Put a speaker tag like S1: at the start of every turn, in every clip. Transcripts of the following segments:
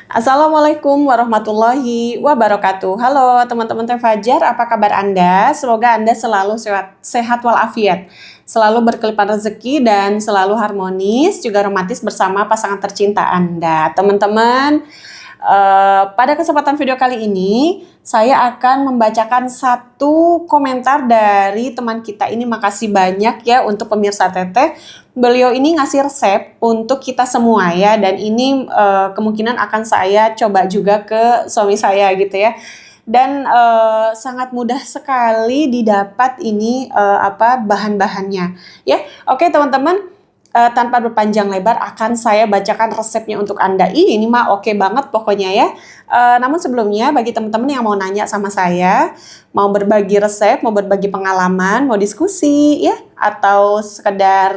S1: Assalamualaikum warahmatullahi wabarakatuh. Halo teman-teman Teh Fajar, apa kabar Anda? Semoga Anda selalu sehat walafiat, selalu berkelimpahan rezeki dan selalu harmonis, juga romantis bersama pasangan tercinta Anda. Teman-teman, pada kesempatan video kali ini, saya akan membacakan satu komentar dari teman kita ini. Makasih banyak ya untuk pemirsa Teteh. Beliau ini ngasih resep untuk kita semua ya, dan ini kemungkinan akan saya coba juga ke suami saya gitu ya. Dan sangat mudah sekali didapat ini bahan-bahannya ya. Oke teman-teman, tanpa berpanjang lebar akan saya bacakan resepnya untuk Anda. Ini mah oke banget pokoknya ya. Namun sebelumnya bagi teman-teman yang mau nanya sama saya, mau berbagi resep, mau berbagi pengalaman, mau diskusi ya, atau sekedar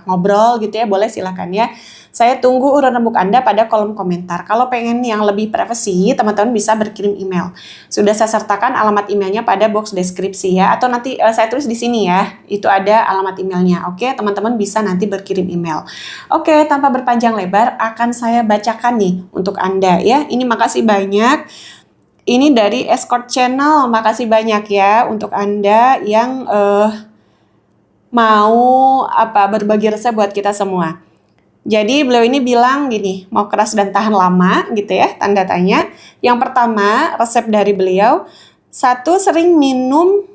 S1: ngobrol gitu ya, boleh silakan ya. Saya tunggu urutan rembuk Anda pada kolom komentar. Kalau pengen yang lebih privasi, teman-teman bisa berkirim email. Sudah saya sertakan alamat emailnya pada box deskripsi ya, atau nanti saya tulis di sini ya. Itu ada alamat emailnya. Oke, teman-teman bisa nanti berkirim email. Oke, tanpa berpanjang lebar akan saya bacakan nih untuk Anda ya. Ini makasih banyak. Ini dari Escort Channel. Makasih banyak ya untuk Anda yang mau berbagi resep buat kita semua. Jadi beliau ini bilang gini, mau keras dan tahan lama gitu ya, tanda tanya. Yang pertama, resep dari beliau, 1, sering minum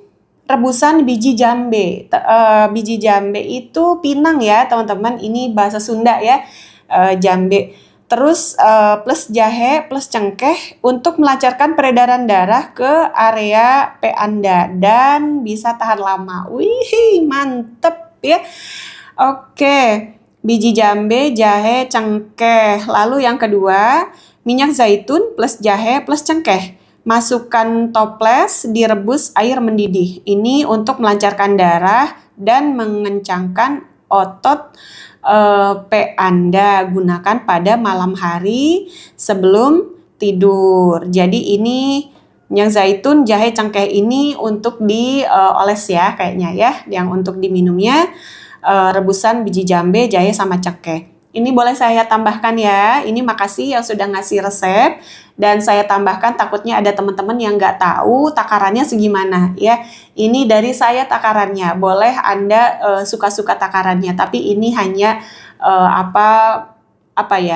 S1: rebusan biji jambe. Biji jambe itu pinang ya teman-teman, ini bahasa Sunda ya, jambe. Terus plus jahe plus cengkeh untuk melancarkan peredaran darah ke area P Anda dan bisa tahan lama. Wih, mantep ya. Oke. Biji jambe, jahe, cengkeh. Lalu yang kedua, minyak zaitun plus jahe plus cengkeh. Masukkan toples, direbus air mendidih. Ini untuk melancarkan darah dan mengencangkan otot P Anda. Gunakan pada malam hari sebelum tidur. Jadi ini minyak zaitun, jahe, cengkeh ini untuk dioles ya kayaknya ya. Yang untuk diminumnya rebusan biji jambe, jahe, sama cengkeh. Ini boleh saya tambahkan ya. Ini makasih yang sudah ngasih resep. Dan saya tambahkan, takutnya ada teman-teman yang nggak tahu takarannya segimana ya. Ini dari saya takarannya. Boleh Anda suka-suka takarannya. Tapi ini hanya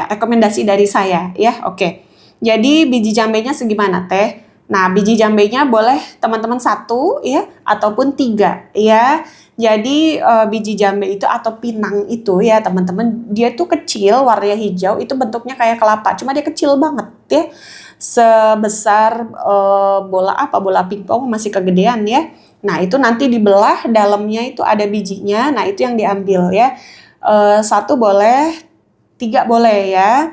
S1: rekomendasi dari saya ya. Oke. Jadi biji jambenya segimana teh? Nah, biji jambenya boleh teman-teman 1 ya, ataupun 3 ya. Jadi biji jambe itu atau pinang itu ya teman-teman, dia tuh kecil, warnanya hijau, itu bentuknya kayak kelapa, cuma dia kecil banget ya. Sebesar bola pingpong, masih kegedean ya. Nah, itu nanti dibelah, dalamnya itu ada bijinya, nah itu yang diambil ya. 1 boleh, 3 boleh ya.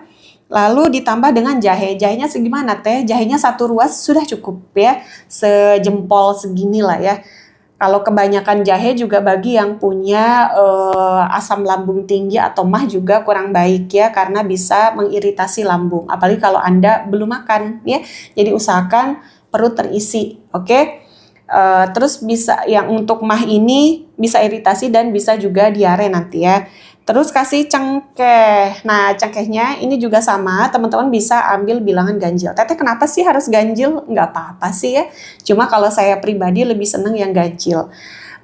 S1: Lalu ditambah dengan jahe. Jahenya segimana teh? Jahenya 1 ruas sudah cukup ya. Sejempol segini lah ya. Kalau kebanyakan jahe juga bagi yang punya asam lambung tinggi atau mah juga kurang baik ya. Karena bisa mengiritasi lambung. Apalagi kalau Anda belum makan ya. Jadi usahakan perut terisi. Oke? Terus bisa yang untuk mah ini bisa iritasi dan bisa juga diare nanti ya. Terus kasih cengkeh. Nah, cengkehnya ini juga sama, teman-teman bisa ambil bilangan ganjil. Teteh kenapa sih harus ganjil? Nggak apa-apa sih ya. Cuma kalau saya pribadi lebih seneng yang ganjil.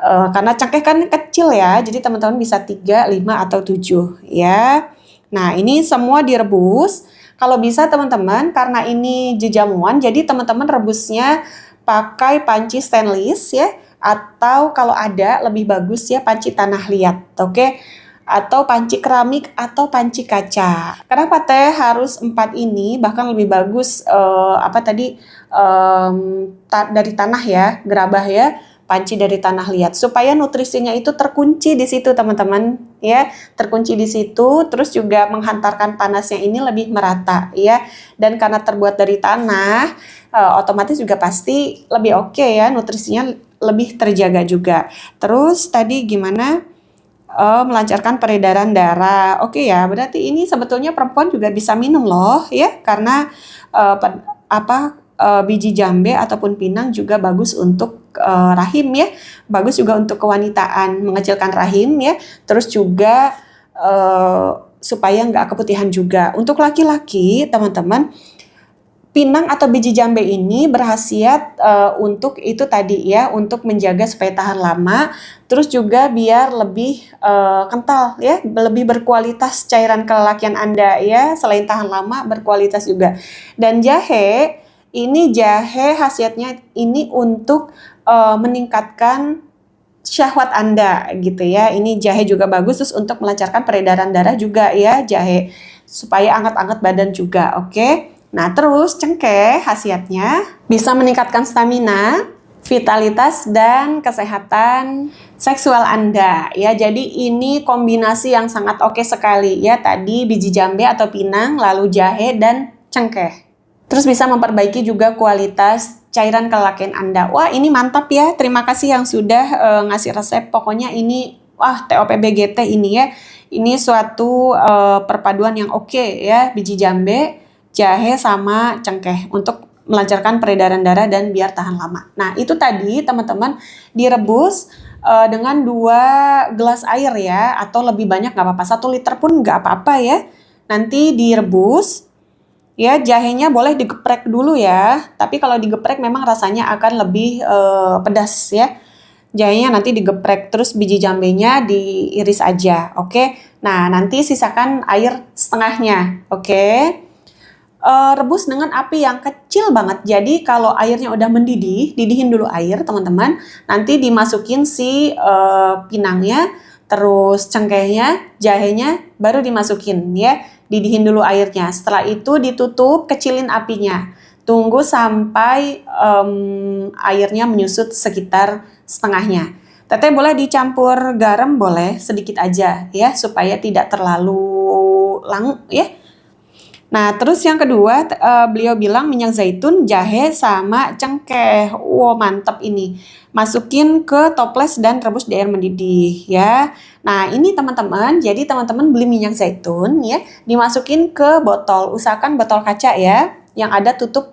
S1: Karena cengkeh kan kecil ya, jadi teman-teman bisa 3, 5, atau 7 ya. Nah, ini semua direbus. Kalau bisa teman-teman, karena ini jejamuan, jadi teman-teman rebusnya pakai panci stainless ya. Atau kalau ada, lebih bagus ya panci tanah liat, oke? Atau panci keramik atau panci kaca. Kenapa teh harus 4 ini? Bahkan lebih bagus dari tanah ya, gerabah ya, panci dari tanah liat supaya nutrisinya itu terkunci di situ teman-teman ya, terkunci di situ, terus juga menghantarkan panasnya ini lebih merata ya. Dan karena terbuat dari tanah, otomatis juga pasti lebih oke ya, nutrisinya lebih terjaga juga. Terus tadi gimana? Melancarkan peredaran darah. Oke ya, berarti ini sebetulnya perempuan juga bisa minum loh ya, karena biji jambe ataupun pinang juga bagus untuk rahim ya, bagus juga untuk kewanitaan, mengecilkan rahim ya. Terus juga supaya nggak keputihan juga. Untuk laki-laki, teman-teman, pinang atau biji jambe ini berkhasiat untuk itu tadi ya, untuk menjaga supaya tahan lama, terus juga biar lebih kental ya, lebih berkualitas cairan kelelakian Anda ya, selain tahan lama berkualitas juga. Dan jahe, ini jahe khasiatnya ini untuk meningkatkan syahwat Anda gitu ya. Ini jahe juga bagus terus untuk melancarkan peredaran darah juga ya, jahe supaya anget-anget badan juga, oke? Nah, terus cengkeh khasiatnya bisa meningkatkan stamina, vitalitas, dan kesehatan seksual Anda ya. Jadi ini kombinasi yang sangat oke sekali ya. Tadi biji jambe atau pinang, lalu jahe dan cengkeh. Terus bisa memperbaiki juga kualitas cairan kelelakian Anda. Wah, ini mantap ya. Terima kasih yang sudah ngasih resep. Pokoknya ini wah, TOPBGT ini ya. Ini suatu perpaduan yang oke ya. Biji jambe, jahe sama cengkeh untuk melancarkan peredaran darah dan biar tahan lama. Nah, itu tadi teman-teman direbus dengan 2 gelas air ya, atau lebih banyak nggak apa-apa, 1 liter pun nggak apa-apa ya. Nanti direbus ya, jahenya boleh digeprek dulu ya, tapi kalau digeprek memang rasanya akan lebih pedas ya. Jahenya nanti digeprek, terus biji jambenya diiris aja, oke? Nah, nanti sisakan air setengahnya, oke? Rebus dengan api yang kecil banget. Jadi kalau airnya udah mendidih, didihin dulu air teman-teman. Nanti dimasukin si pinangnya, terus cengkehnya, jahenya, baru dimasukin ya. Didihin dulu airnya. Setelah itu ditutup, kecilin apinya. Tunggu sampai airnya menyusut sekitar setengahnya. Teteh boleh dicampur garam, boleh sedikit aja ya, supaya tidak terlalu langu ya. Nah, terus yang kedua, beliau bilang minyak zaitun, jahe, sama cengkeh. Wow, mantap ini. Masukin ke toples dan rebus di air mendidih ya. Nah, ini teman-teman, jadi teman-teman beli minyak zaitun ya, dimasukin ke botol. Usahakan botol kaca ya, yang ada tutup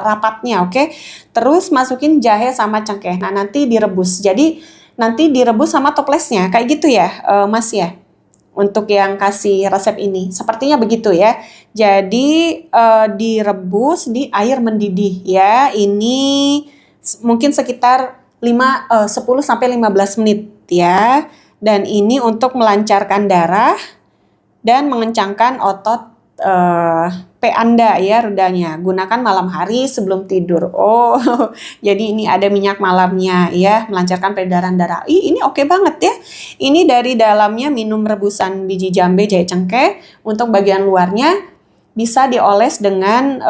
S1: rapatnya, oke? Terus masukin jahe sama cengkeh. Nah, nanti direbus. Jadi, nanti direbus sama toplesnya, kayak gitu ya, Mas ya? Untuk yang kasih resep ini sepertinya begitu ya. Jadi direbus di air mendidih ya. Ini mungkin sekitar 10 sampai 15 menit ya. Dan ini untuk melancarkan darah dan mengencangkan otot P Anda ya, rudanya. Gunakan malam hari sebelum tidur. Oh, jadi ini ada minyak malamnya ya, melancarkan peredaran darah. Ini oke banget ya. Ini dari dalamnya minum rebusan biji jambe, jahe, cengkeh. Untuk bagian luarnya bisa dioles dengan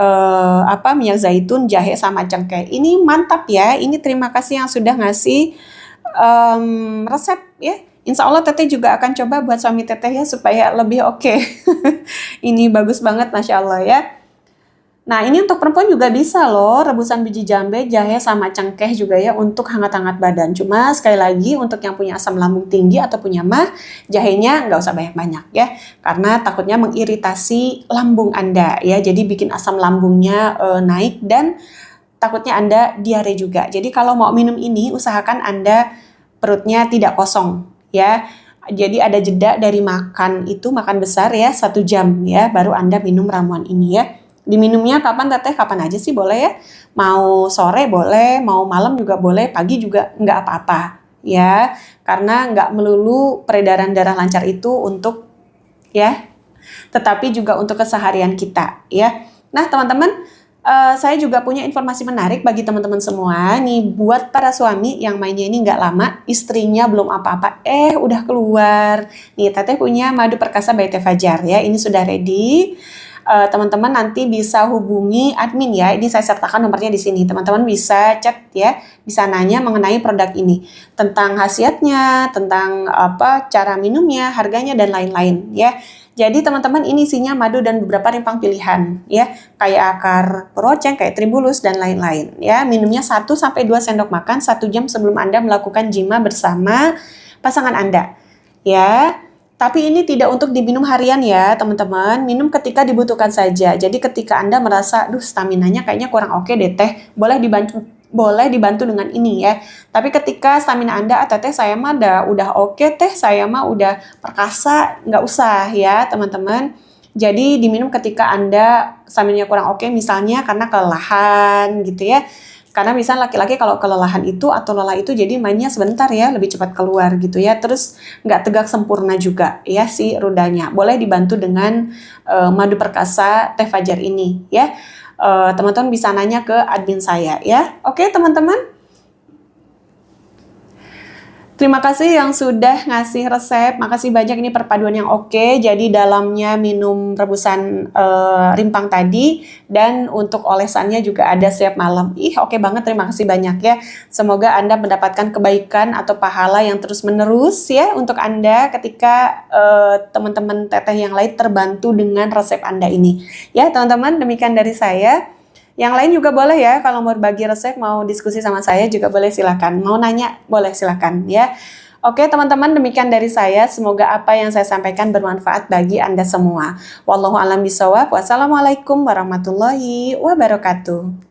S1: minyak zaitun, jahe, sama cengkeh. Ini mantap ya. Ini terima kasih yang sudah ngasih resep ya. Insya Allah teteh juga akan coba buat suami teteh ya, supaya lebih oke. Ini bagus banget, Masya Allah ya. Nah, ini untuk perempuan juga bisa loh, rebusan biji jambe, jahe, sama cengkeh juga ya, untuk hangat-hangat badan. Cuma sekali lagi untuk yang punya asam lambung tinggi atau punya mah, jahenya nggak usah banyak-banyak ya, karena takutnya mengiritasi lambung Anda ya, jadi bikin asam lambungnya naik dan takutnya Anda diare juga. Jadi kalau mau minum ini, usahakan Anda perutnya tidak kosong ya. Jadi ada jeda dari makan besar ya, 1 jam ya, baru Anda minum ramuan ini ya. Diminumnya kapan teteh? Kapan aja sih boleh ya. Mau sore boleh, mau malam juga boleh, pagi juga nggak apa-apa ya. Karena nggak melulu peredaran darah lancar itu untuk ya, tetapi juga untuk keseharian kita ya. Nah teman-teman, saya juga punya informasi menarik bagi teman-teman semua nih, buat para suami yang mainnya ini nggak lama, istrinya belum apa-apa, udah keluar. Nih, teteh punya madu perkasa by Teh Fajar ya, ini sudah ready. Teman-teman nanti bisa hubungi admin ya, ini saya sertakan nomornya di sini. Teman-teman bisa chat ya, bisa nanya mengenai produk ini, tentang khasiatnya, tentang apa cara minumnya, harganya dan lain-lain ya. Jadi teman-teman, ini isinya madu dan beberapa rimpang pilihan ya, kayak akar peroceng, kayak tribulus dan lain-lain ya. Minumnya 1-2 sendok makan 1 jam sebelum Anda melakukan jima bersama pasangan Anda ya. Tapi ini tidak untuk diminum harian ya teman-teman, minum ketika dibutuhkan saja. Jadi ketika Anda merasa, duh staminanya kayaknya kurang oke deh teh, boleh boleh dibantu dengan ini ya. Tapi ketika stamina Anda, atau teh saya mah udah oke teh, saya mah udah perkasa, nggak usah ya teman-teman. Jadi diminum ketika Anda stamina kurang oke, misalnya karena kelelahan gitu ya. Karena misalnya laki-laki kalau kelelahan itu atau lelah itu jadi mainnya sebentar ya, lebih cepat keluar gitu ya. Terus nggak tegak sempurna juga ya si rudanya. Boleh dibantu dengan madu perkasa teh fajar ini ya. Teman-teman bisa nanya ke admin saya ya. Oke teman-teman. Terima kasih yang sudah ngasih resep. Makasih banyak, ini perpaduan yang oke. Jadi dalamnya minum rebusan rimpang tadi, dan untuk olesannya juga ada siap malam. Ih, oke banget. Terima kasih banyak ya. Semoga Anda mendapatkan kebaikan atau pahala yang terus-menerus ya untuk Anda ketika teman-teman teteh yang lain terbantu dengan resep Anda ini. Ya, teman-teman, demikian dari saya. Yang lain juga boleh ya, kalau mau berbagi resep, mau diskusi sama saya juga boleh, silakan. Mau nanya, boleh silakan ya. Oke teman-teman, demikian dari saya. Semoga apa yang saya sampaikan bermanfaat bagi Anda semua. Wallahu a'lam bishawab. Wassalamualaikum warahmatullahi wabarakatuh.